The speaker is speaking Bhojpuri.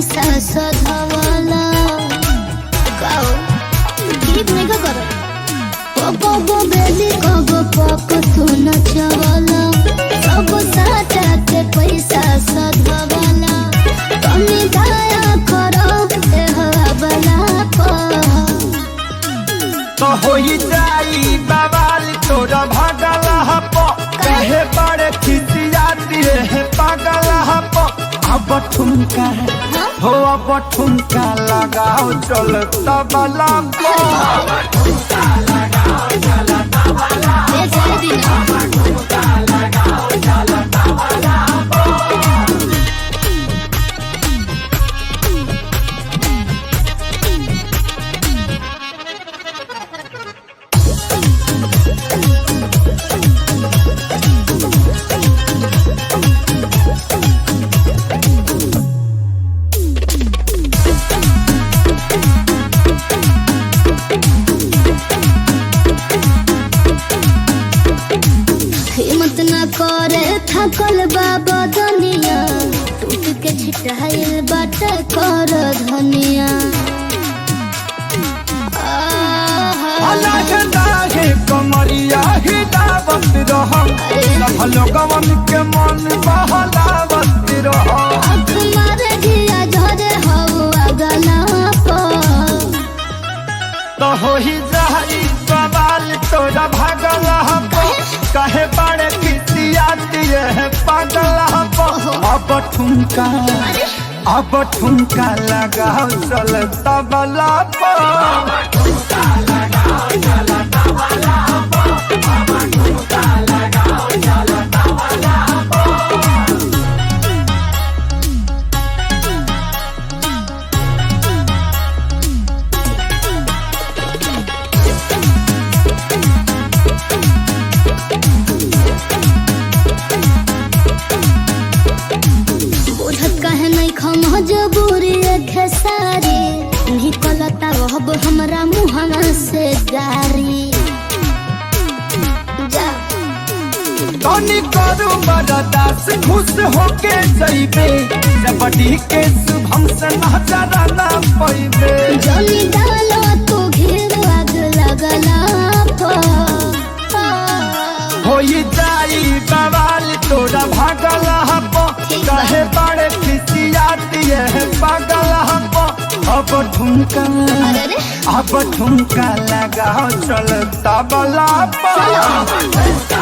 पैसा सधवाला गाओ गीत नहीं का करो कबो बेली कबो पक सुन चवाला सब साटा के पैसा सधवाला कमी दया करो ए हवाला तो होई जाई बवाल तोरा भागला हपो कहे बड़े खिसियाती है पागल हपो अब ठुमका हो अब ठुमका लगाओ चल तबला को ठुमका लगाओ चल तबला ठुमका लगाओ चल तबला करे थकल बाबा दुनिया टूट के छिटाइल बाट कर धनिया अलग दागे कमरिया हिलावत रहो सब लोगवन के मन बहलावत रहो तुम्हारे जिया झरे हो अगला तो हो ही जाई बवाल तोरा भागल हपो कहे बड़े खिसियाती है पागल हपो अब ठुमका लगाओ चल तबला पर ठुमका लगाओ चल तबला पर ठुमका लगाओ चल तबला मजबूरी खेसारी निकलता रहब हमरा मुहना से गारी जा तनी करू बरदास खुश होके जइबे जबड़ी के शुभम से नजर ना पइबे जनी डालो तू घेर आग लगला होई जाई बवाल तोरा भागल हपो कहे बड़े खिसियाती है पागल हपो अब ठुमका लगाओ चल तबला पर